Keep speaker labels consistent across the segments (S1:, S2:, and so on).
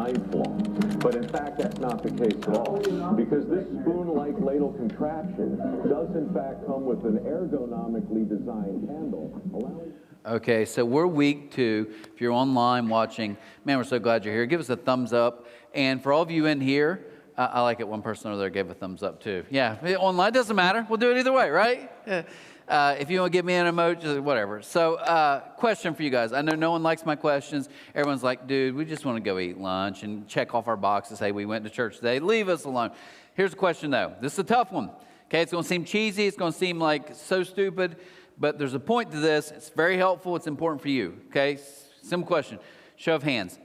S1: knife long. But in fact, that's not the case at all, because this spoon-like ladle contraption does in fact come with an ergonomically designed handle, allowing...
S2: Okay, so we're week 2. If you're online watching, man, we're so glad you're here. Give us a thumbs up. And for all of you in here, I like it. One person over there gave a thumbs up too. Yeah, online doesn't matter. We'll do it either way, right? If you want to give me an emoji, whatever. So, question for you guys. I know no one likes my questions. Everyone's like, dude, we just want to go eat lunch and check off our boxes. Hey, we went to church today. Leave us alone. Here's a question, though. This is a tough one. Okay, it's going to seem cheesy. It's going to seem like so stupid. But there's a point to this. It's very helpful. It's important for you. Okay, simple question. Show of hands.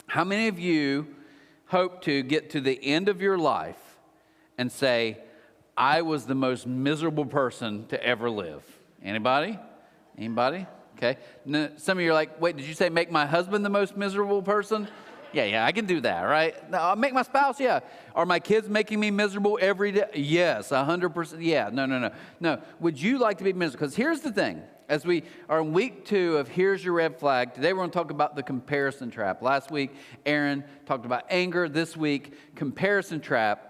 S2: How many of you hope to get to the end of your life and say, I was the most miserable person to ever live? Anybody? Anybody? Okay. Now, some of you are like, wait, did you say make my husband the most miserable person? Yeah, I can do that, right? No, I'll make my spouse, yeah. Are my kids making me miserable every day? Yes, 100%. Yeah, no. Would you like to be miserable? Because here's the thing. As we are in week 2 of Here's Your Red Flag, today we're going to talk about the comparison trap. Last week, Aaron talked about anger. This week, comparison trap.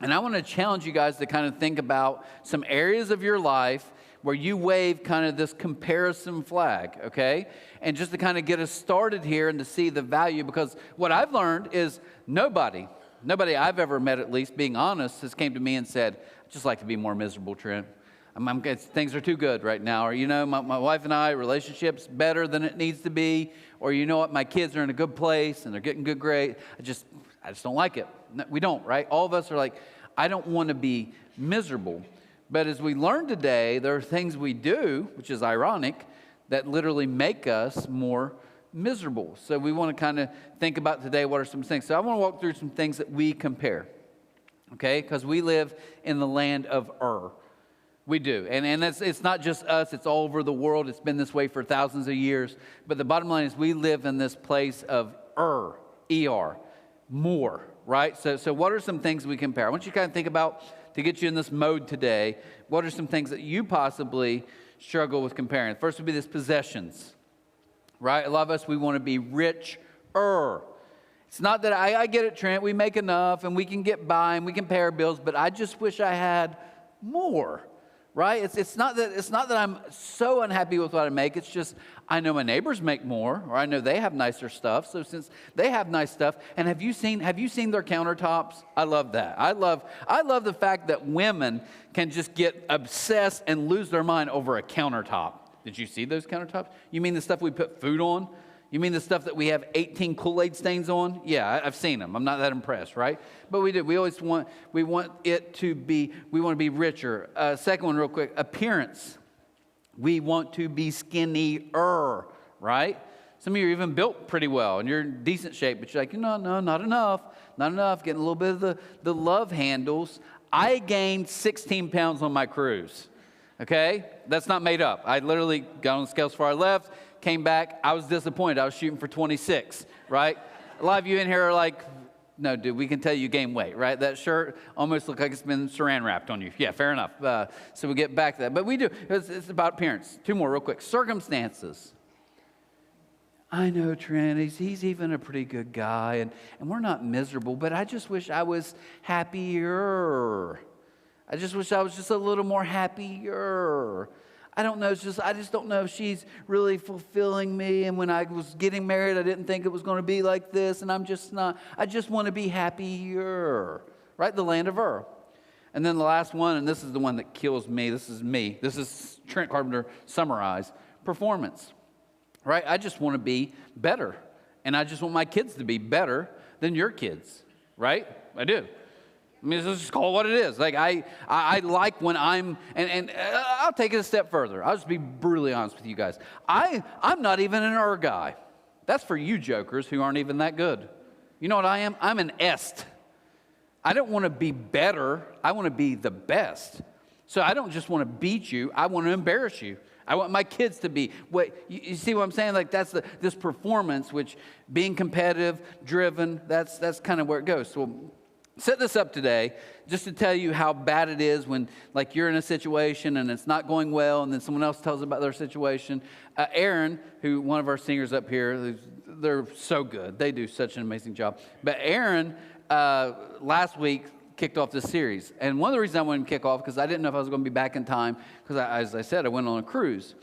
S2: And I want to challenge you guys to kind of think about some areas of your life where you wave kind of this comparison flag, okay? And just to kind of get us started here and to see the value, because what I've learned is nobody I've ever met, at least, being honest, has came to me and said, I'd just like to be more miserable, Trent. Things are too good right now. Or, you know, my wife and I, relationship's better than it needs to be. Or, you know what, my kids are in a good place and they're getting good grades. I just don't like it. No, we don't, right? All of us are like, I don't want to be miserable. But as we learned today, there are things we do, which is ironic, that literally make us more miserable. So we want to kind of think about today, what are some things. So I want to walk through some things that we compare, okay? Because we live in the land of We do. And it's not just us, it's all over the world. It's been this way for thousands of years. But the bottom line is we live in this place of E-R, more, right? So what are some things we compare? I want you to kind of think about, to get you in this mode today, what are some things that you possibly struggle with comparing? First would be this possessions, right? A lot of us, we want to be richer. It's not that I get it, Trent, we make enough and we can get by and we can pay our bills, but I just wish I had more. Right? It's not that I'm so unhappy with what I make. It's just I know my neighbors make more, or I know they have nicer stuff. So since they have nice stuff, and have you seen their countertops? I love that. I love the fact that women can just get obsessed and lose their mind over a countertop. Did you see those countertops? You mean the stuff we put food on? You mean the stuff that we have 18 Kool-Aid stains on? Yeah, I've seen them. I'm not that impressed, right? But we do. We want it to be, we want to be richer. Second one real quick, appearance. We want to be skinnier, right? Some of you are even built pretty well and you're in decent shape, but you're like, no, not enough, getting a little bit of the love handles. I gained 16 pounds on my cruise, okay? That's not made up. I literally got on the scales before I left, came back, I was disappointed. I was shooting for 26, right? A lot of you in here are like, no, dude, we can tell you gained weight, right? That shirt almost looks like it's been saran wrapped on you. Yeah, fair enough. So we get back to that. But we do. It's about appearance. 2 more real quick. Circumstances. I know Trent, he's even a pretty good guy, and we're not miserable, but I just wish I was happier. I just wish I was just a little more happier. I don't know, I just don't know if she's really fulfilling me. And when I was getting married, I didn't think it was going to be like this. And I just want to be happier. Right? The land of And then the last one, and this is the one that kills me. This is me. This is Trent Carpenter summarized. Performance. Right? I just want to be better. And I just want my kids to be better than your kids. Right? I do. I mean, let's just call it what it is. Like, I like when I'm, and I'll take it a step further. I'll just be brutally honest with you guys. I'm not even an guy. That's for you jokers who aren't even that good. You know what I am? I'm an est. I don't want to be better. I want to be the best. So I don't just want to beat you. I want to embarrass you. I want my kids to be. You see what I'm saying? Like, that's this performance, which being competitive, driven, that's kind of where it goes. So set this up today just to tell you how bad it is when, like, you're in a situation and it's not going well and then someone else tells about their situation. Aaron, one of our singers up here, who's they're so good. They do such an amazing job. But Aaron, last week, kicked off this series. And one of the reasons I wanted to kick off, because I didn't know if I was going to be back in time, because as I said, I went on a cruise.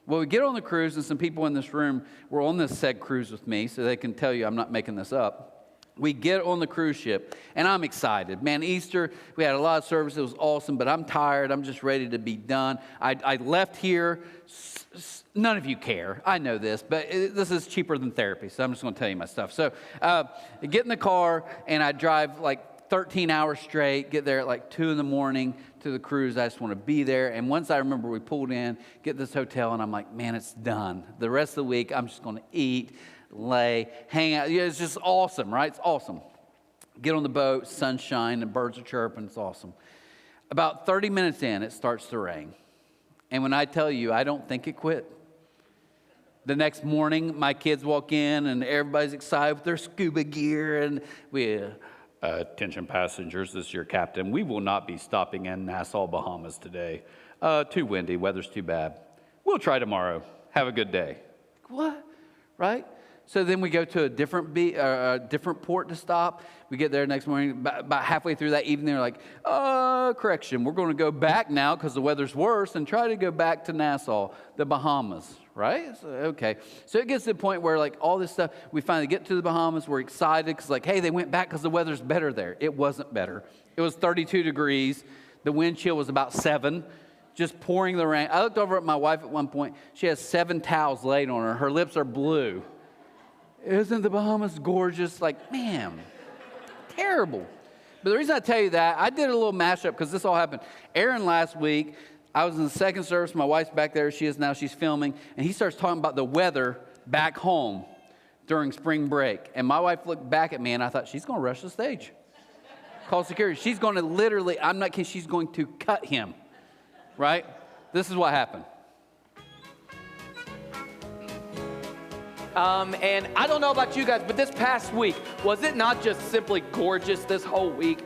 S2: Well, we get on the cruise, and some people in this room were on this said cruise with me, so they can tell you I'm not making this up. We get on the cruise ship, and I'm excited. Man, Easter, we had a lot of service. It was awesome, but I'm tired. I'm just ready to be done. I left here. None of you care. I know this, but this is cheaper than therapy, so I'm just going to tell you my stuff. So I get in the car, and I drive like 13 hours straight, get there at like 2 in the morning to the cruise. I just want to be there. And once I remember we pulled in, get this hotel, and I'm like, man, it's done. The rest of the week, I'm just going to eat, lay, hang out. Yeah, it's just awesome, right? It's awesome. Get on the boat, sunshine, the birds are chirping. It's awesome. About 30 minutes in, it starts to rain. And when I tell you, I don't think it quit. The next morning, my kids walk in, and everybody's excited with their scuba gear, and we... attention passengers, this is your captain. We will not be stopping in Nassau, Bahamas today. Too windy, weather's too bad. We'll try tomorrow. Have a good day. What? Right? So then we go to a different port to stop. We get there next morning. About halfway through that evening, they're like, correction, we're going to go back now because the weather's worse and try to go back to Nassau, the Bahamas, right? So, okay. So it gets to the point where like all this stuff, we finally get to the Bahamas. We're excited because like, hey, they went back because the weather's better there. It wasn't better. It was 32 degrees. The wind chill was about 7. Just pouring the rain. I looked over at my wife at one point. She has 7 towels laid on her. Her lips are blue. Isn't the Bahamas gorgeous? Like, man, terrible. But the reason I tell you that, I did a little mashup because this all happened. Aaron last week, I was in the second service. My wife's back there. She is now. She's filming. And he starts talking about the weather back home during spring break. And my wife looked back at me, and I thought, she's going to rush the stage. Call security. She's going to literally, I'm not kidding, she's going to cut him. Right? This is what happened.
S3: And I don't know about you guys, but this past week, was it not just simply gorgeous this whole week?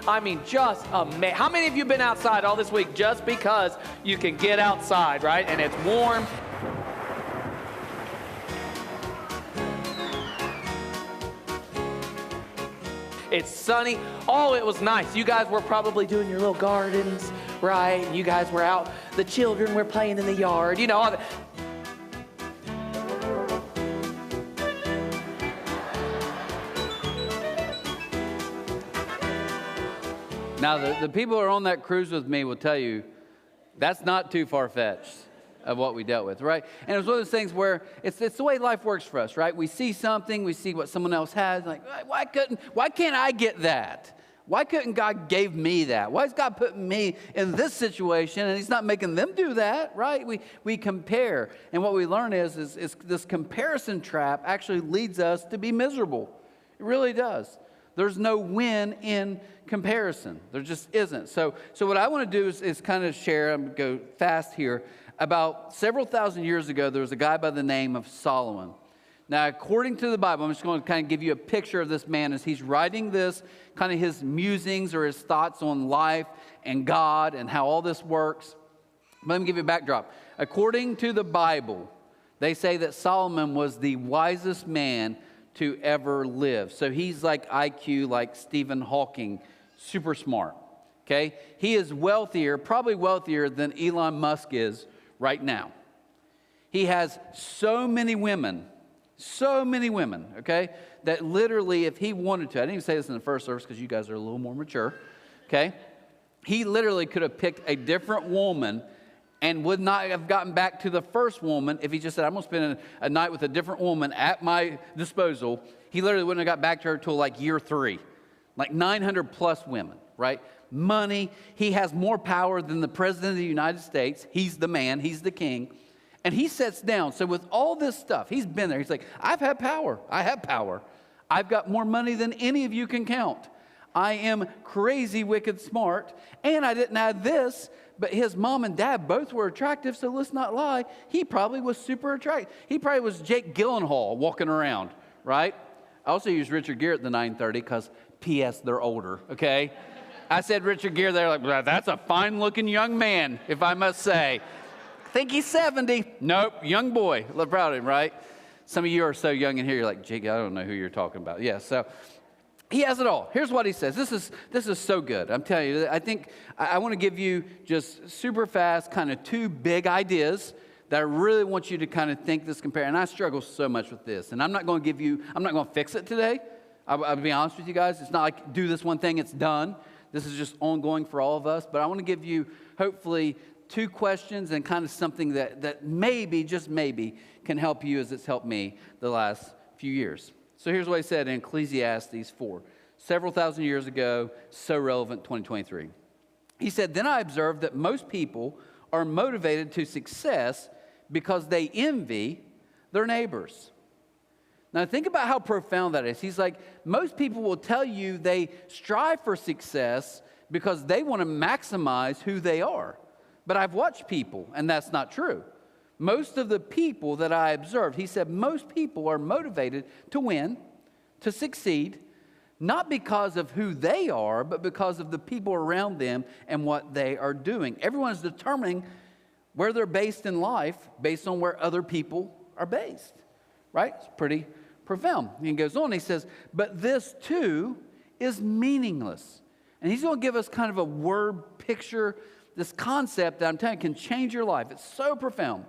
S3: I mean, just amazing. How many of you have been outside all this week just because you can get outside, right? And it's warm. It's sunny. Oh, it was nice. You guys were probably doing your little gardens, right? You guys were out. The children were playing in the yard. You know, all the...
S2: Now, the people who are on that cruise with me will tell you that's not too far-fetched of what we dealt with, right? And it was one of those things where it's the way life works for us, right? We see something, we see what someone else has, like, why can't I get that? Why couldn't God gave me that? Why is God putting me in this situation and he's not making them do that, right? We compare. And what we learn is this comparison trap actually leads us to be miserable. It really does. There's no win in comparison. There just isn't. So what I want to do is kind of share, I'm going to go fast here. About several thousand years ago, there was a guy by the name of Solomon. Now, according to the Bible, I'm just going to kind of give you a picture of this man as he's writing this, kind of his musings or his thoughts on life and God and how all this works. But let me give you a backdrop. According to the Bible, they say that Solomon was the wisest man to ever live. So he's like IQ, like Stephen Hawking, super smart. Okay? He is wealthier, probably wealthier than Elon Musk is right now. He has so many women, okay, that literally if he wanted to, I didn't even say this in the first service because you guys are a little more mature, okay? He literally could have picked a different woman and would not have gotten back to the first woman if he just said, I'm going to spend a night with a different woman at my disposal. He literally wouldn't have got back to her till like year 3, like 900 plus women, right? Money. He has more power than the president of the United States. He's the man. He's the king. And he sits down. So with all this stuff, he's been there. He's like, I've had power. I have power. I've got more money than any of you can count. I am crazy, wicked, smart. And I didn't add this, but his mom and dad both were attractive, so let's not lie. He probably was super attractive. He probably was Jake Gyllenhaal walking around, right? I also use Richard Gere at the 9:30 because P.S. they're older, okay? I said Richard Gere, they're like, well, that's a fine-looking young man, if I must say. I think he's 70. Nope, young boy. Love proud of him, right? Some of you are so young in here, you're like, Jake, I don't know who you're talking about. Yeah, so he has it all. Here's what he says. This is so good. I'm telling you, I think I want to give you just super fast kind of two big ideas that I really want you to kind of think this compare. And I struggle so much with this. And I'm not going to fix it today. I'll be honest with you guys. It's not like do this one thing, it's done. This is just ongoing for all of us. But I want to give you, hopefully, two questions and kind of something that maybe, just maybe, can help you as it's helped me the last few years. So here's what he said in Ecclesiastes 4, several thousand years ago, so relevant 2023. He said, then I observed that most people are motivated to success because they envy their neighbors. Now think about how profound that is. He's like, most people will tell you they strive for success because they want to maximize who they are. But I've watched people, and that's not true. Most of the people that I observed, he said, most people are motivated to win, to succeed, not because of who they are, but because of the people around them and what they are doing. Everyone's determining where they're based in life based on where other people are based, right? It's pretty profound. And he goes on, he says, but this too is meaningless. And he's going to give us kind of a word picture, this concept that I'm telling you can change your life. It's so profound.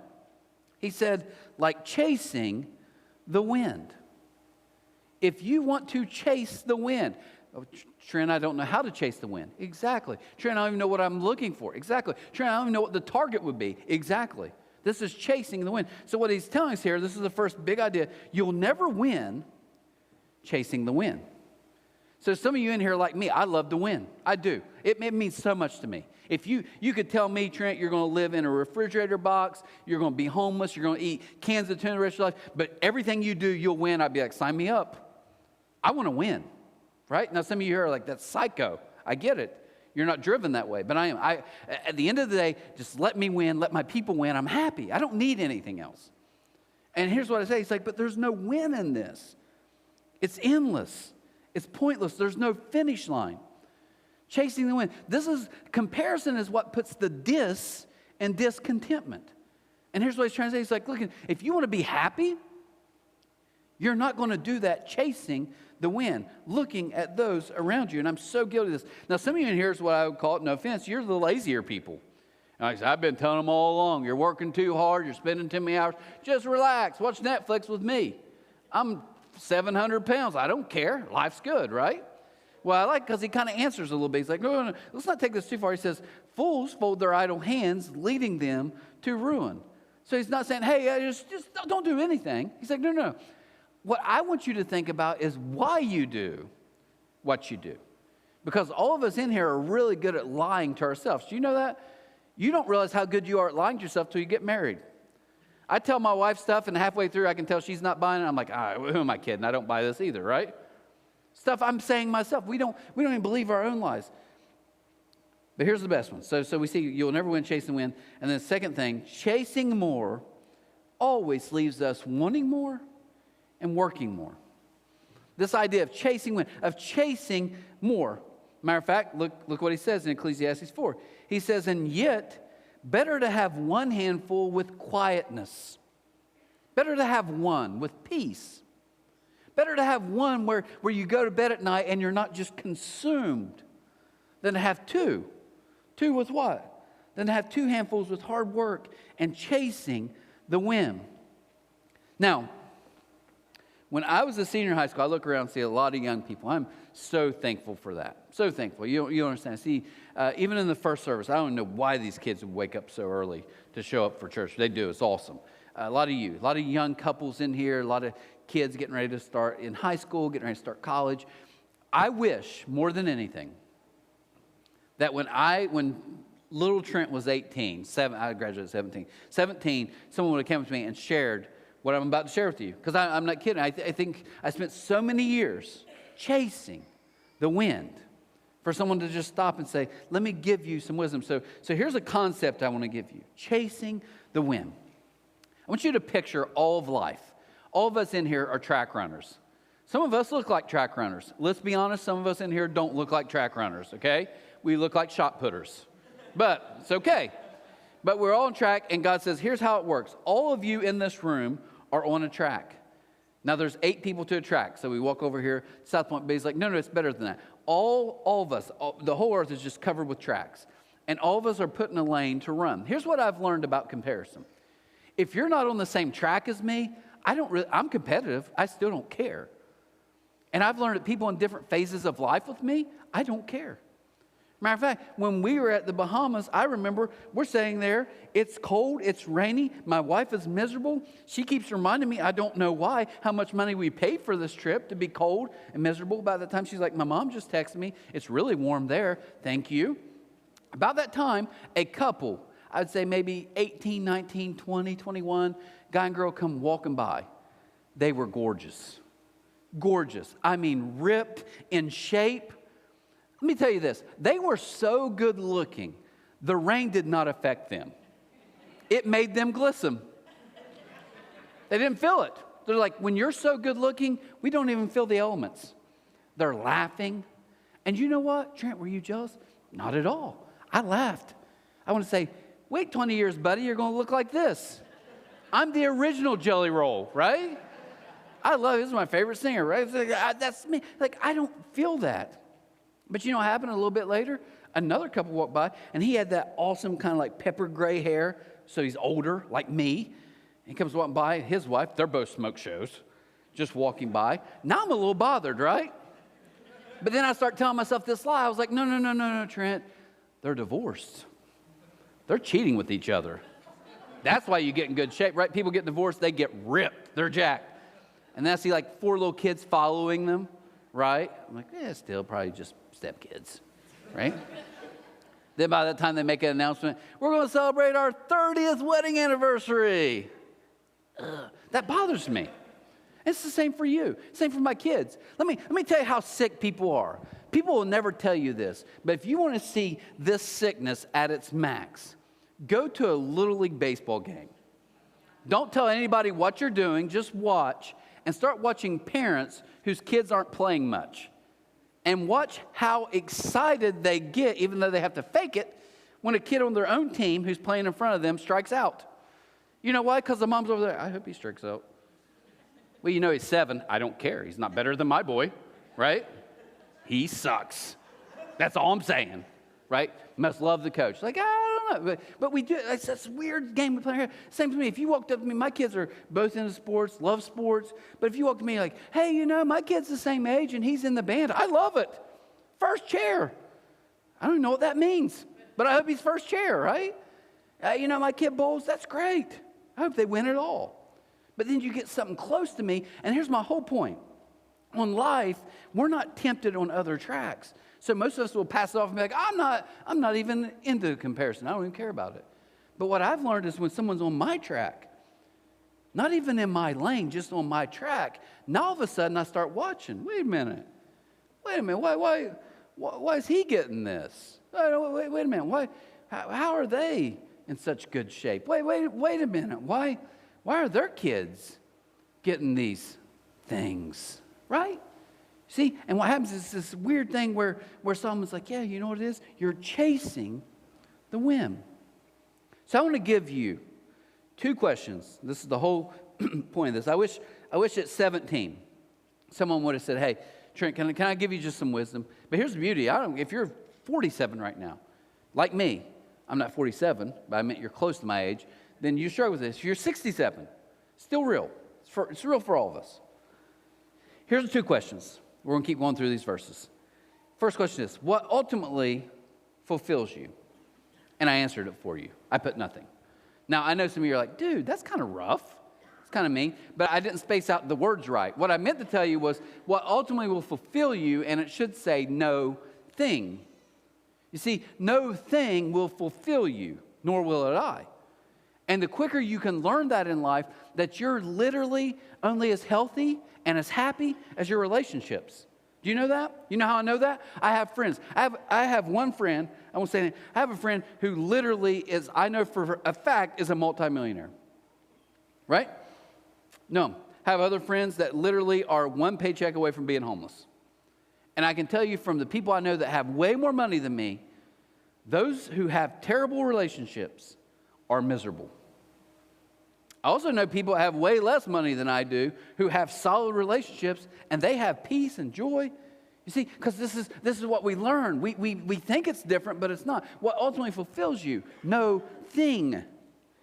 S2: He said, like chasing the wind. If you want to chase the wind, oh, Trent, I don't know how to chase the wind. Exactly. Trent, I don't even know what I'm looking for. Exactly. Trent, I don't even know what the target would be. Exactly. This is chasing the wind. So what he's telling us here, this is the first big idea. You'll never win chasing the wind. So some of you in here like me, I love to win. I do. It means so much to me. If you could tell me, Trent, you're going to live in a refrigerator box, you're going to be homeless, you're going to eat cans of tuna the rest of your life, but everything you do, you'll win, I'd be like, sign me up. I want to win, right? Now, some of you are like, that's psycho. I get it. You're not driven that way, but I am. At the end of the day, just let me win, let my people win. I'm happy. I don't need anything else. And here's what I say. It's like, but there's no win in this. It's endless. It's pointless. There's no finish line. Chasing the wind. Comparison is what puts the dis in discontentment. And here's what he's trying to say. He's like, look, if you want to be happy, you're not going to do that chasing the wind, looking at those around you. And I'm so guilty of this. Now, some of you in here is what I would call it, no offense, you're the lazier people. And like I said, I've been telling them all along, you're working too hard, you're spending too many hours. Just relax, watch Netflix with me. I'm 700 pounds. I don't care. Life's good, right? Well, I like because he kind of answers a little bit. He's like, no, let's not take this too far. He says, fools fold their idle hands, leading them to ruin. So he's not saying, hey, just don't do anything. He's like, no. What I want you to think about is why you do what you do. Because all of us in here are really good at lying to ourselves. Do you know that? You don't realize how good you are at lying to yourself till you get married. I tell my wife stuff, and halfway through I can tell she's not buying it. I'm like, who am I kidding? I don't buy this either, right? Stuff I'm saying myself. We don't even believe our own lies. But here's the best one. So we see you'll never win chasing the wind. And then the second thing, chasing more always leaves us wanting more and working more. This idea of chasing wind, of chasing more. Matter of fact, look what he says in Ecclesiastes 4. He says, and yet, better to have one handful with quietness. Better to have one with peace. Better to have one where you go to bed at night and you're not just consumed than to have two. Two with what? Than to have two handfuls with hard work and chasing the wind. Now, when I was a senior in high school, I look around and see a lot of young people. I'm so thankful for that. So thankful. You understand. See, even in the first service, I don't know why these kids would wake up so early to show up for church. They do. It's awesome. A lot of you, a lot of young couples in here, a lot of kids getting ready to start in high school, getting ready to start college. I wish more than anything that when little Trent was 18, I graduated at 17, someone would have come to me and shared what I'm about to share with you. Because I'm not kidding. I think I spent so many years chasing the wind for someone to just stop and say, let me give you some wisdom. So here's a concept I want to give you. Chasing the wind. I want you to picture all of life. All of us in here are track runners. Some of us look like track runners. Let's be honest, some of us in here don't look like track runners, okay? We look like shot putters. But it's okay. But we're all on track, and God says, here's how it works. All of you in this room are on a track. Now, there's 8 people to a track. So we walk over here. South Point Bay's like, no, it's better than that. All of us, the whole earth is just covered with tracks. And all of us are put in a lane to run. Here's what I've learned about comparison. If you're not on the same track as me, I'm competitive. I still don't care. And I've learned that people in different phases of life with me, I don't care. Matter of fact, when we were at the Bahamas, I remember we're sitting there. It's cold. It's rainy. My wife is miserable. She keeps reminding me, I don't know why, how much money we paid for this trip to be cold and miserable. By the time she's like, my mom just texted me. It's really warm there. Thank you. About that time, a couple, I'd say maybe 18, 19, 20, 21, guy and girl come walking by. They were gorgeous. Gorgeous. I mean, ripped, in shape. Let me tell you this. They were so good looking, the rain did not affect them. It made them glisten. They didn't feel it. They're like, when you're so good looking, we don't even feel the elements. They're laughing. And you know what? Trent, were you jealous? Not at all. I laughed. I want to say, wait 20 years, buddy, you're going to look like this. I'm the original Jelly Roll, right? I love it. This is my favorite singer, right? That's me. Like, I don't feel that. But you know what happened a little bit later? Another couple walked by, and he had that awesome kind of like pepper gray hair, so he's older, like me. He comes walking by, his wife, they're both smoke shows, just walking by. Now I'm a little bothered, right? But then I start telling myself this lie. I was like, no, Trent. They're divorced. They're cheating with each other. That's why you get in good shape, right? People get divorced, they get ripped. They're jacked. And then I see like 4 little kids following them, right? I'm like, still probably just stepkids, right? Then by the time they make an announcement, we're going to celebrate our 30th wedding anniversary. That bothers me. It's the same for you. Same for my kids. Let me tell you how sick people are. People will never tell you this, but if you want to see this sickness at its max, go to a Little League baseball game. Don't tell anybody what you're doing. Just watch and start watching parents whose kids aren't playing much. And watch how excited they get, even though they have to fake it, when a kid on their own team who's playing in front of them strikes out. You know why? Because the mom's over there. I hope he strikes out. Well, you know he's 7. I don't care. He's not better than my boy, right? He sucks. That's all I'm saying, right? Must love the coach. Like, I don't know. But we do. It's this weird game we play here. Same to me. If you walked up to me, my kids are both into sports, love sports. But if you walked to me like, hey, you know, my kid's the same age and he's in the band. I love it. First chair. I don't even know what that means. But I hope he's first chair, right? You know, my kid bowls. That's great. I hope they win it all. But then you get something close to me. And here's my whole point. On life, we're not tempted on other tracks. So most of us will pass it off and be like, I'm not even into the comparison. I don't even care about it. But what I've learned is when someone's on my track, not even in my lane, just on my track, now all of a sudden I start watching. Wait a minute. Why is he getting this? Wait a minute. How are they in such good shape? Wait a minute. Why are their kids getting these things? Right? See, and what happens is this weird thing where someone's like, yeah, you know what it is? You're chasing the whim. So I want to give you 2 questions. This is the whole point of this. I wish at 17, someone would have said, hey, Trent, can I give you just some wisdom? But here's the beauty. If you're 47 right now, like me, I'm not 47, but I meant you're close to my age, then you struggle with this. If you're 67, still real. It's real for all of us. Here's the 2 questions. We're going to keep going through these verses. First question is, what ultimately fulfills you? And I answered it for you. I put nothing. Now, I know some of you are like, dude, that's kind of rough. It's kind of mean. But I didn't space out the words right. What I meant to tell you was what ultimately will fulfill you, and it should say no thing. You see, no thing will fulfill you, nor will it I. And the quicker you can learn that in life, that you're literally only as healthy and as happy as your relationships. Do you know that? You know how I know that? I have friends. I have one friend, I won't say anything. I have a friend who literally is, I know for a fact, is a multimillionaire. Right? No. I have other friends that literally are 1 paycheck away from being homeless. And I can tell you from the people I know that have way more money than me, Those who have terrible relationships are miserable. I also know people that have way less money than I do who have solid relationships and they have peace and joy. You see, because this is what we learn. We think it's different, but it's not. What ultimately fulfills you? No thing.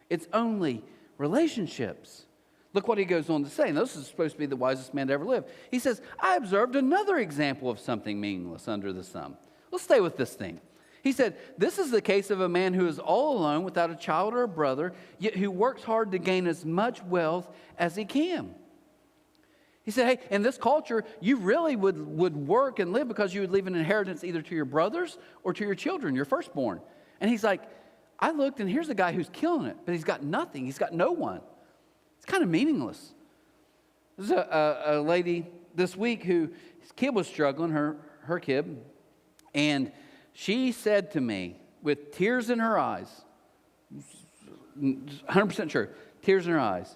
S2: It's only relationships. Look what he goes on to say. And this is supposed to be the wisest man to ever live. He says, I observed another example of something meaningless under the sun. Let's stay with this thing. He said, this is the case of a man who is all alone without a child or a brother, yet who works hard to gain as much wealth as he can. He said, hey, in this culture, you really would work and live because you would leave an inheritance either to your brothers or to your children, your firstborn. And he's like, I looked and here's a guy who's killing it, but he's got nothing. He's got no one. It's kind of meaningless. There's a lady this week whose kid was struggling, her kid, and she said to me with tears in her eyes, 100% sure, tears in her eyes,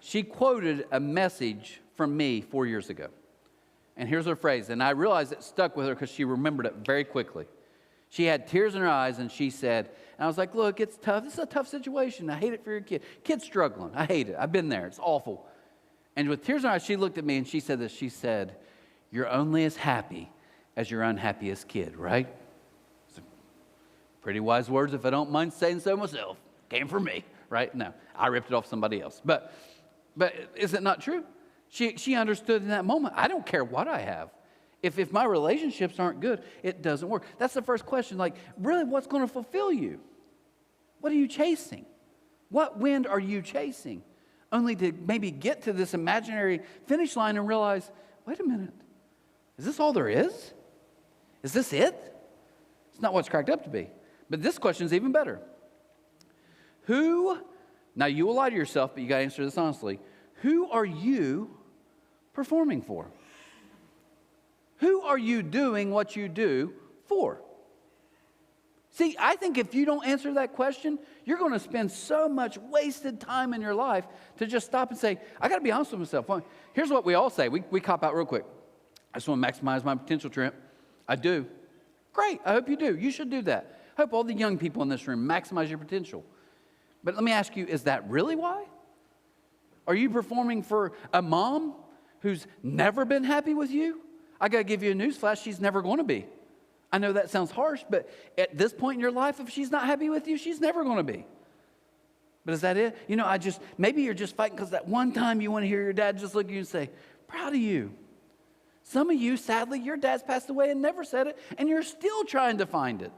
S2: she quoted a message from me 4 years ago. And here's her phrase, and I realized it stuck with her because she remembered it very quickly. She had tears in her eyes, and she said, and I was like, look, it's tough. This is a tough situation. I hate it for your kid. Kid's struggling. I hate it. I've been there. It's awful. And with tears in her eyes, she looked at me, and she said this. She said, you're only as happy as your unhappiest kid, right? Pretty wise words, if I don't mind saying so myself. Came from me, right? No, I ripped it off somebody else. But is it not true? She understood in that moment, I don't care what I have. If my relationships aren't good, it doesn't work. That's the first question. Like, really, what's going to fulfill you? What are you chasing? What wind are you chasing? Only to maybe get to this imaginary finish line and realize, wait a minute, is this all there is? Is this it? It's not what's cracked up to be. But this question is even better. Now you will lie to yourself, but you got to answer this honestly. Who are you performing for? Who are you doing what you do for? See, I think if you don't answer that question, you're going to spend so much wasted time in your life to just stop and say, I got to be honest with myself. Here's what we all say. We cop out real quick. I just want to maximize my potential, Trent. I do. Great. I hope you do. You should do that. I hope all the young people in this room maximize your potential. But let me ask you, is that really why? Are you performing for a mom who's never been happy with you? I got to give you a newsflash, she's never going to be. I know that sounds harsh, but at this point in your life, if she's not happy with you, she's never going to be. But is that it? You know, maybe you're just fighting because that one time you want to hear your dad just look at you and say, proud of you. Some of you, sadly, your dad's passed away and never said it, and you're still trying to find it.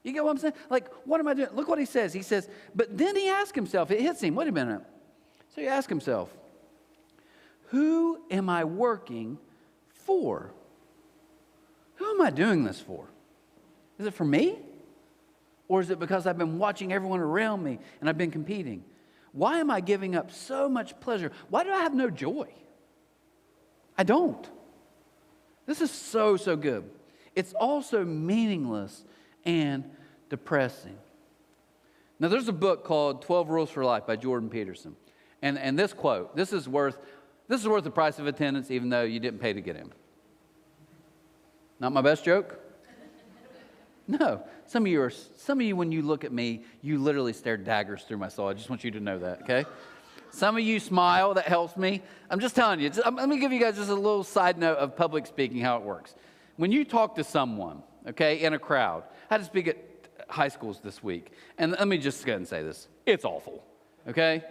S2: You get what I'm saying? Like, what am I doing? Look what he says. He says, but then he asks himself, it hits him, wait a minute. So he asks himself, who am I working for? Who am I doing this for? Is it for me? Or is it because I've been watching everyone around me and I've been competing? Why am I giving up so much pleasure? Why do I have no joy? I don't. This is so good. It's also meaningless and depressing. Now, there's a book called 12 Rules for Life by Jordan Peterson. And this quote, this is worth the price of attendance, even though you didn't pay to get in. Not my best joke? No. Some of you, when you look at me, you literally stare daggers through my soul. I just want you to know that, okay? Some of you smile. That helps me. I'm just telling you. Let me give you guys just a little side note of public speaking, how it works. When you talk to someone, okay, in a crowd, I had to speak at high schools this week. And let me just go ahead and say this. It's awful, okay?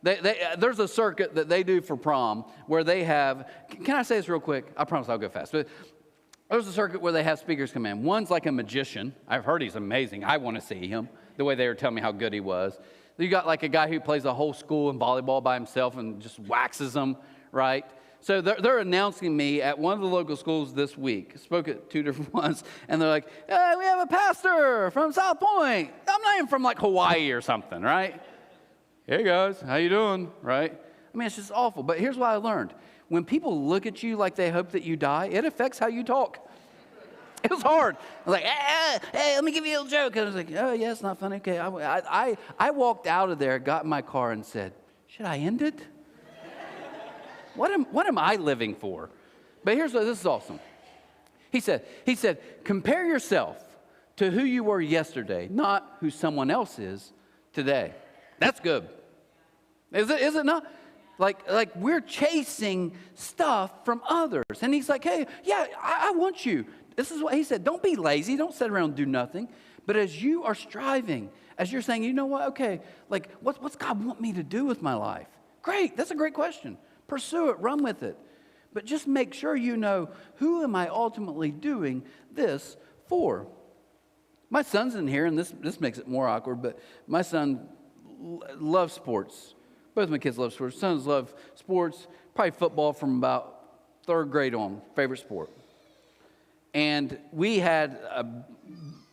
S2: There's a circuit that they do for prom where they have, can I say this real quick? I promise I'll go fast. But there's a circuit where they have speakers come in. One's like a magician. I've heard he's amazing. I want to see him, the way they were telling me how good he was. You got like a guy who plays a whole school in volleyball by himself and just waxes them, right? So they're announcing me at one of the local schools this week. Spoke at 2 different ones, and they're like, hey, we have a pastor from South Point. I'm not even from like Hawaii or something, right? Hey guys, how you doing, right? I mean, it's just awful. But here's what I learned. When people look at you like they hope that you die, it affects how you talk. It was hard. I was like, hey, let me give you a little joke. And I was like, oh, yeah, it's not funny. Okay. I walked out of there, got in my car, and said, should I end it? What am I living for? But here's what, this is awesome. He said, compare yourself to who you were yesterday, not who someone else is today. That's good. Is it not? Like we're chasing stuff from others. And he's like, hey, yeah, I want you. This is what he said. Don't be lazy. Don't sit around and do nothing. But as you are striving, as you're saying, you know what? Okay, like what's God want me to do with my life? Great. That's a great question. Pursue it. Run with it. But just make sure you know, who am I ultimately doing this for? My son's in here, and this makes it more awkward, but my son loves sports. Both my kids love sports. Sons love sports, probably football from about third grade on, favorite sport. And we had a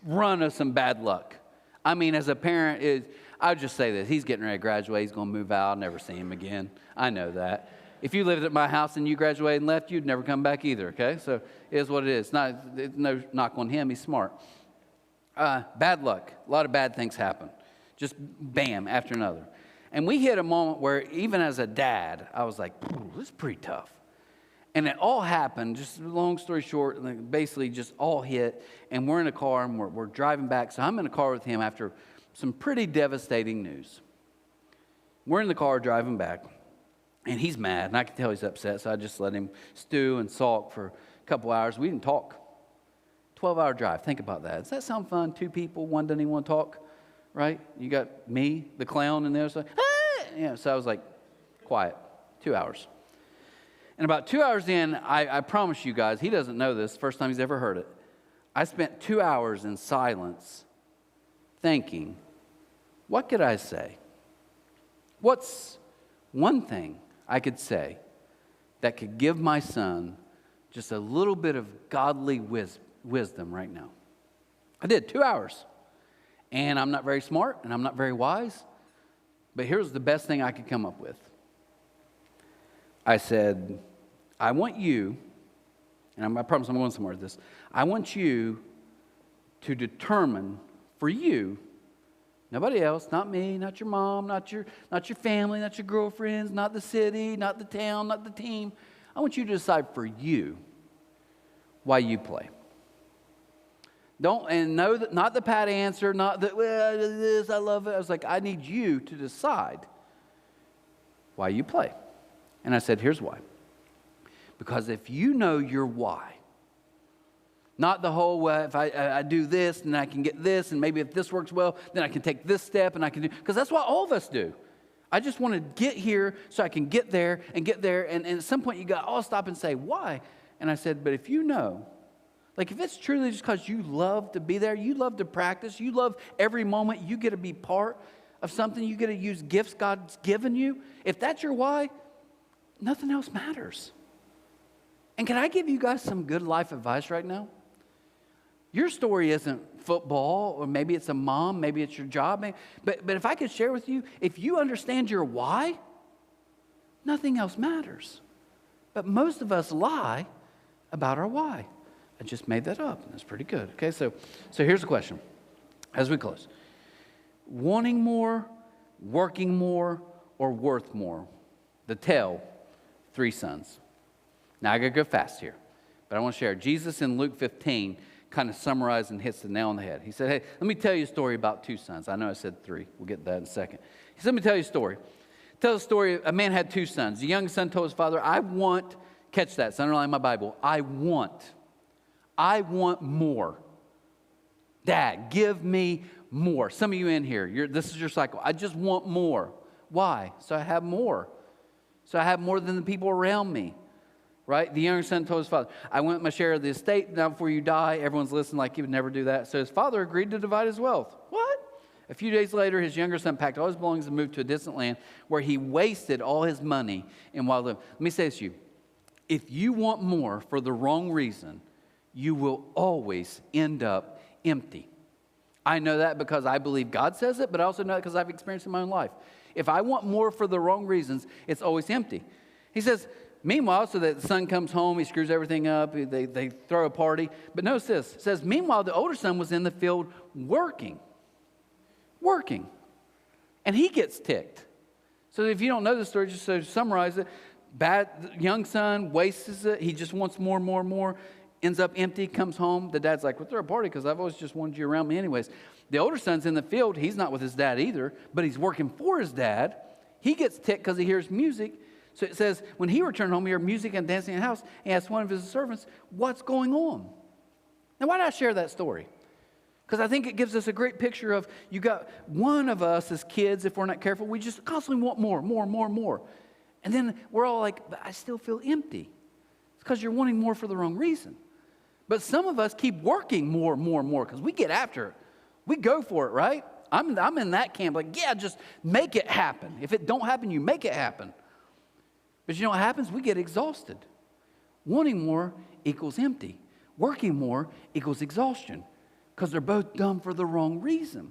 S2: run of some bad luck. I mean, as a parent, I would just say this. He's getting ready to graduate. He's going to move out. I'll never see him again. I know that. If you lived at my house and you graduated and left, you'd never come back either, okay? So it is what it is. It's no knock on him. He's smart. Bad luck. A lot of bad things happen. Just bam, after another. And we hit a moment where even as a dad, I was like, this is pretty tough. And it all happened, just long story short, basically just all hit. And we're in a car and we're driving back. So I'm in a car with him after some pretty devastating news. We're in the car driving back. And he's mad, and I can tell he's upset, so I just let him stew and sulk for a couple hours. We didn't talk. 12-hour drive. Think about that. Does that sound fun? Two people, one doesn't even want to talk, right? You got me, the clown, and the other side. Ah! Yeah, so I was like, quiet. 2 hours. And about 2 hours in, I promise you guys, he doesn't know this, first time he's ever heard it. I spent 2 hours in silence thinking, what could I say? What's one thing I could say that could give my son just a little bit of godly wisdom right now? I did 2 hours. And I'm not very smart and I'm not very wise, but here's the best thing I could come up with. I said, I want you, and I promise I'm going somewhere with this, I want you to determine for you, nobody else, not me, not your mom, not your family, not your girlfriends, not the city, not the town, not the team. I want you to decide for you why you play. And know that not the pat answer, not that, well, this, I love it. I was like, I need you to decide why you play. And I said, here's why. Because if you know your why, not the whole, well, if I do this, then I can get this, and maybe if this works well, then I can take this step, and I can do, because that's what all of us do. I just want to get here so I can get there, and at some point you got to all stop and say, why? And I said, but if you know, like if it's truly just because you love to be there, you love to practice, you love every moment you get to be part of something, you get to use gifts God's given you, if that's your why, nothing else matters. And can I give you guys some good life advice right now? Your story isn't football, or maybe it's a mom, maybe it's your job. But if I could share with you, if you understand your why, nothing else matters. But most of us lie about our why. I just made that up, and that's pretty good. Okay, so here's the question as we close. Wanting more, working more, or worth more? The tale, 3 sons. Now, I got to go fast here, but I want to share. Jesus in Luke 15 kind of summarized and hits the nail on the head. He said, hey, let me tell you a story about 2 sons. I know I said 3. We'll get to that in a second. He said, let me tell you a story. Tell the story, a man had 2 sons. The young son told his father, catch that, it's underlined in my Bible, I want more. Dad, give me more. Some of you in here, this is your cycle. I just want more. Why? So I have more. So I have more than the people around me. Right? The younger son told his father, I want my share of the estate. Now before you die, everyone's listening like he would never do that. So his father agreed to divide his wealth. What? A few days later, his younger son packed all his belongings and moved to a distant land where he wasted all his money in wild living. Let me say this to you. If you want more for the wrong reason, you will always end up empty. I know that because I believe God says it, but I also know it because I've experienced it in my own life. If I want more for the wrong reasons, it's always empty. He says, meanwhile, so that the son comes home, he screws everything up, they throw a party. But notice this, it says, meanwhile, the older son was in the field working. And he gets ticked. So if you don't know the story, just to summarize it, young son wastes it. He just wants more. ends up empty, comes home. The dad's like, well, throw a party because I've always just wanted you around me anyways. The older son's in the field. He's not with his dad either, but he's working for his dad. He gets ticked because he hears music. So it says, when he returned home, he heard music and dancing in the house. He asked one of his servants, what's going on? Now, why did I share that story? Because I think it gives us a great picture of, you got one of us as kids, if we're not careful, we just constantly want more, more, more, more. And then we're all like, but I still feel empty. It's because you're wanting more for the wrong reason. But some of us keep working more, more, more, because we get after it. We go for it, right? I'm in that camp, like, yeah, just make it happen. If it don't happen, you make it happen. But you know what happens? We get exhausted. Wanting more equals empty. Working more equals exhaustion, because they're both done for the wrong reason.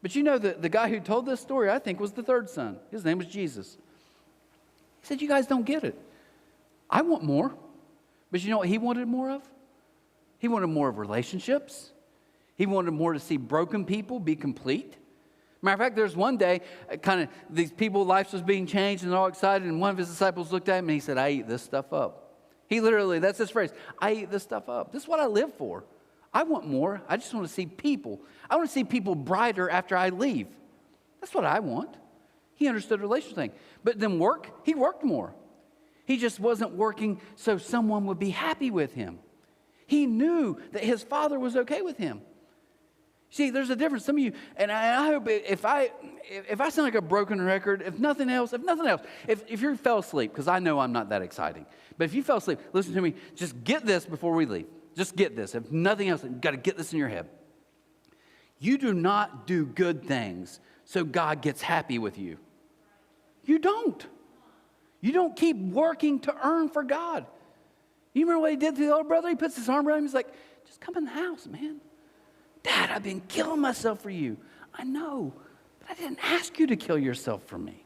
S2: But you know, the guy who told this story, I think, was the third son. His name was Jesus. He said, you guys don't get it. I want more. But you know what he wanted more of? He wanted more of relationships. He wanted more to see broken people be complete. Matter of fact, there's one day, kind of these people's lives was being changed and they're all excited, and one of his disciples looked at him and he said, I eat this stuff up. He literally, that's his phrase, I eat this stuff up. This is what I live for. I want more. I just want to see people. I want to see people brighter after I leave. That's what I want. He understood the relational thing. But then he worked more. He just wasn't working so someone would be happy with him. He knew that his father was okay with him. See, there's a difference. Some of you, and I hope if I sound like a broken record, if nothing else, if you fell asleep, because I know I'm not that exciting, but if you fell asleep, listen to me, just get this before we leave. Just get this. If nothing else, you've got to get this in your head. You do not do good things so God gets happy with you. You don't. You don't keep working to earn for God. You remember what he did to the older brother? He puts his arm around him. He's like, just come in the house, man. Dad, I've been killing myself for you. I know, but I didn't ask you to kill yourself for me.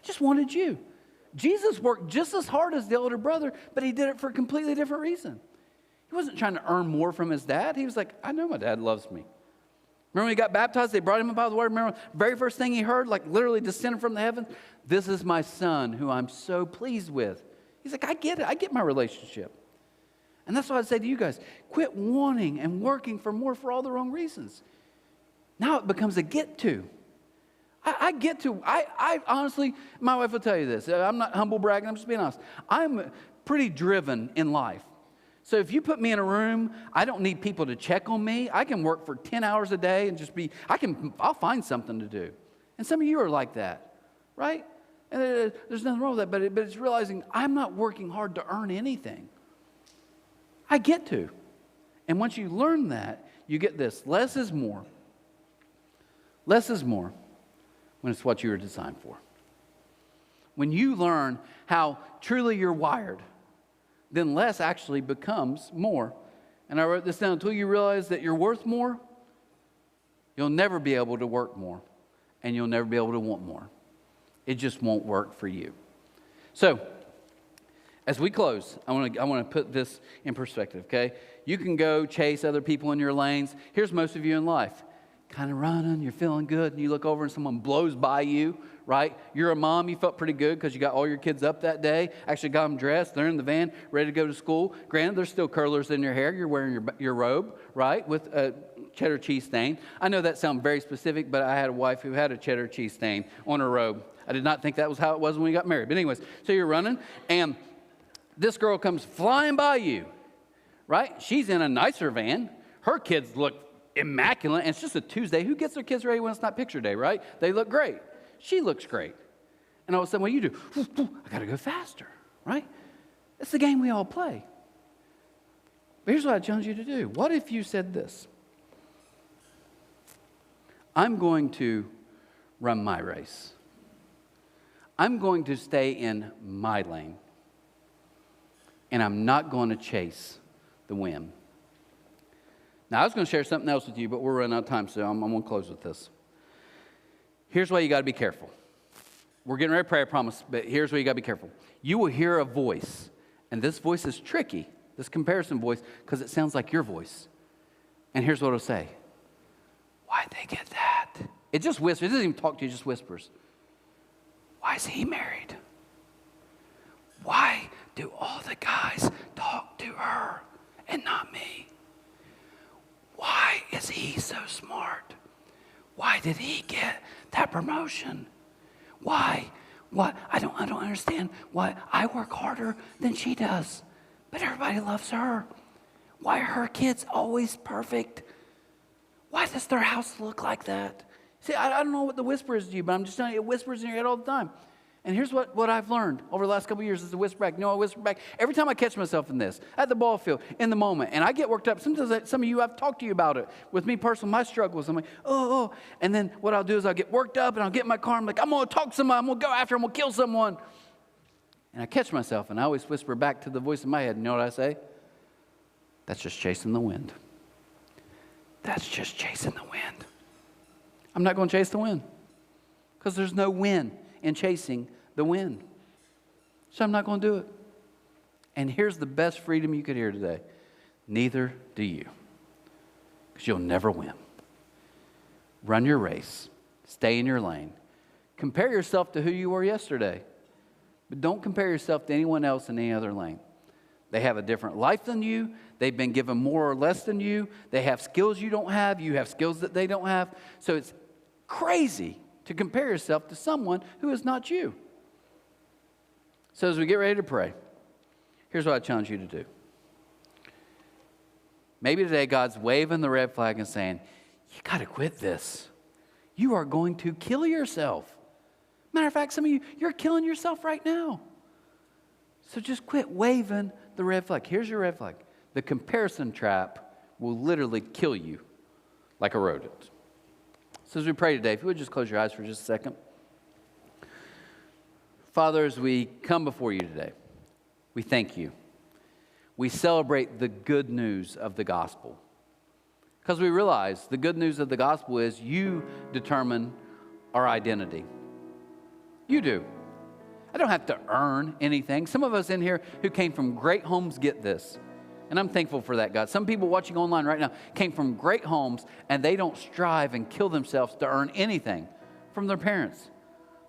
S2: I just wanted you. Jesus worked just as hard as the older brother, but he did it for a completely different reason. He wasn't trying to earn more from his dad. He was like, I know my dad loves me. Remember when he got baptized, they brought him up by the water. Remember the very first thing he heard, like literally descended from the heavens? This is my son who I'm so pleased with. He's like, I get it. I get my relationship. And that's what I'd say to you guys. Quit wanting and working for more for all the wrong reasons. Now it becomes a get to. I honestly, my wife will tell you this. I'm not humble bragging. I'm just being honest. I'm pretty driven in life. So if you put me in a room, I don't need people to check on me. I can work for 10 hours a day and I'll find something to do. And some of you are like that, right? And there's nothing wrong with that, but it's realizing I'm not working hard to earn anything. I get to. And once you learn that, you get this. Less is more. Less is more when it's what you were designed for. When you learn how truly you're wired, then less actually becomes more. And I wrote this down. Until you realize that you're worth more, you'll never be able to work more. And you'll never be able to want more. It just won't work for you. So, as we close, I want to put this in perspective, okay? You can go chase other people in your lanes. Here's most of you in life. Kind of running, you're feeling good, and you look over and someone blows by you, right? You're a mom, you felt pretty good because you got all your kids up that day, actually got them dressed, they're in the van, ready to go to school. Granted, there's still curlers in your hair, you're wearing your robe, right, with a cheddar cheese stain. I know that sounds very specific, but I had a wife who had a cheddar cheese stain on her robe. I did not think that was how it was when we got married. But anyways, so you're running, and this girl comes flying by you, right? She's in a nicer van. Her kids look immaculate, and it's just a Tuesday. Who gets their kids ready when it's not picture day, right? They look great. She looks great. And all of a sudden, what do you do? I got to go faster, right? It's the game we all play. But here's what I challenge you to do. What if you said this? I'm going to run my race. I'm going to stay in my lane. And I'm not going to chase the wind. Now, I was going to share something else with you, but we're running out of time, so I'm going to close with this. Here's why you got to be careful. We're getting ready to pray, I promise, but here's why you got to be careful. You will hear a voice, and this voice is tricky, this comparison voice, because it sounds like your voice. And here's what it'll say. Why'd they get that? It just whispers. It doesn't even talk to you, it just whispers. Why is he married? Why do all the guys talk to her and not me? Why is he so smart? Why did he get that promotion? Why? What? I don't understand why I work harder than she does, but everybody loves her. Why are her kids always perfect? Why does their house look like that? See, I don't know what the whisper is to you, but I'm just telling you, it whispers in your head all the time. And here's what I've learned over the last couple of years is to whisper back. You know, I whisper back every time I catch myself in this, at the ball field, in the moment. And I get worked up. Sometimes some of you, I've talked to you about it. With me personally, my struggles. I'm like, oh. And then what I'll do is I'll get worked up and I'll get in my car. I'm like, I'm going to talk to someone. I'm going to go after him. I'm going to kill someone. And I catch myself and I always whisper back to the voice in my head. You know what I say? That's just chasing the wind. That's just chasing the wind. I'm not going to chase the wind because there's no win in chasing the wind. So I'm not going to do it. And here's the best freedom you could hear today. Neither do you, because you'll never win. Run your race. Stay in your lane. Compare yourself to who you were yesterday, but don't compare yourself to anyone else in any other lane. They have a different life than you. They've been given more or less than you. They have skills you don't have. You have skills that they don't have. So it's crazy to compare yourself to someone who is not you. So as we get ready to pray, here's what I challenge you to do. Maybe today God's waving the red flag and saying, you got to quit this. You are going to kill yourself. Matter of fact, some of you, you're killing yourself right now. So just quit waving the red flag. Here's your red flag. The comparison trap will literally kill you like a rodent. So as we pray today, if you would just close your eyes for just a second. Father, as we come before you today, we thank you. We celebrate the good news of the gospel. Because we realize the good news of the gospel is you determine our identity. You do. I don't have to earn anything. Some of us in here who came from great homes get this. And I'm thankful for that, God. Some people watching online right now came from great homes and they don't strive and kill themselves to earn anything from their parents.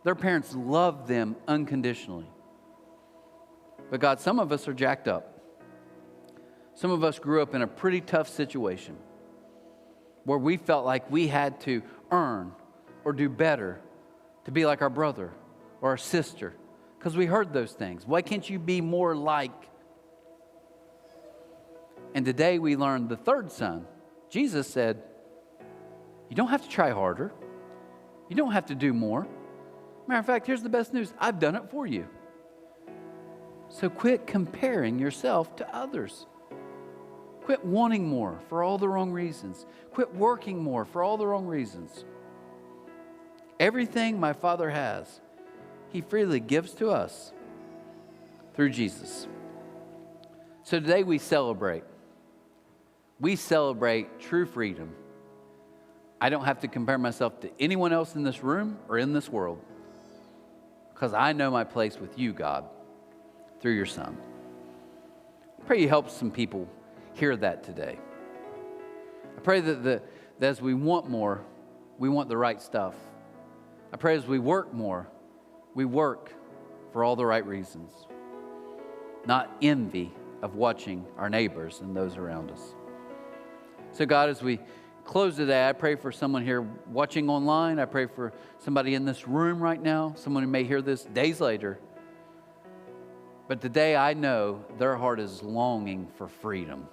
S2: Their parents love them unconditionally. But God, some of us are jacked up. Some of us grew up in a pretty tough situation where we felt like we had to earn or do better to be like our brother or our sister, because we heard those things. Why can't you be more like? And today we learned the third son. Jesus said, you don't have to try harder. You don't have to do more. Matter of fact, here's the best news. I've done it for you. So quit comparing yourself to others. Quit wanting more for all the wrong reasons. Quit working more for all the wrong reasons. Everything my Father has, He freely gives to us through Jesus. So today we celebrate. We celebrate true freedom. I don't have to compare myself to anyone else in this room or in this world, because I know my place with you, God, through your Son. I pray you help some people hear that today. I pray that as we want more, we want the right stuff. I pray as we work more, we work for all the right reasons, not envy of watching our neighbors and those around us. So God, as we close today, I pray for someone here watching online. I pray for somebody in this room right now, someone who may hear this days later. But today I know their heart is longing for freedom.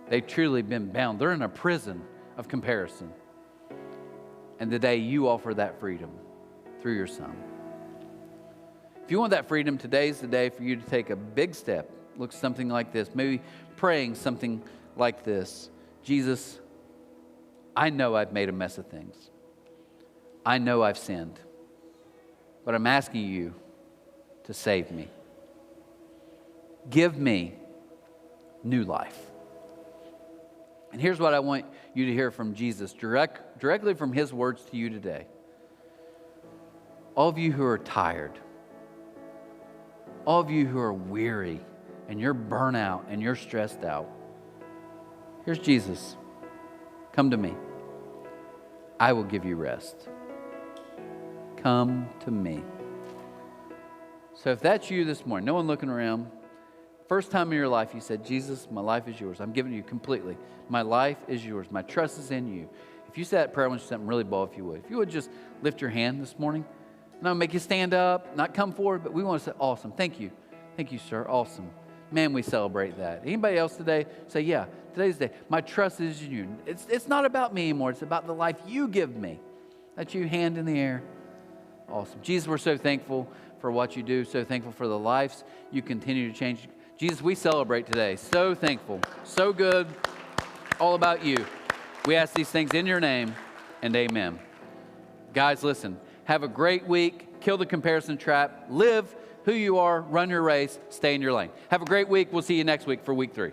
S2: They've truly been bound. They're in a prison of comparison. And today you offer that freedom through your Son. If you want that freedom, today's the day for you to take a big step. Look something like this. Maybe praying something like this. Jesus, I know I've made a mess of things. I know I've sinned. But I'm asking you to save me. Give me new life. And here's what I want you to hear from Jesus, directly from His words to you today. All of you who are tired, all of you who are weary, and you're burnt out and you're stressed out, here's Jesus. Come to me. I will give you rest. Come to me. So if that's you this morning, no one looking around, first time in your life you said, Jesus, my life is yours. I'm giving you completely. My life is yours. My trust is in you. If you said that prayer, I want you to something really bold if you would. If you would just lift your hand this morning. And I'll make you stand up, not come forward, but we want to say, awesome. Thank you. Thank you, sir. Awesome. Man, we celebrate that. Anybody else today say, yeah, today's the day. My trust is in you. It's not about me anymore. It's about the life you give me. That's you, hand in the air. Awesome. Jesus, we're so thankful for what you do. So thankful for the lives you continue to change. Jesus, we celebrate today. So thankful. So good. All about you. We ask these things in your name, and amen. Guys, listen. Have a great week. Kill the comparison trap. Live who you are. Run your race. Stay in your lane. Have a great week. We'll see you next week for week 3.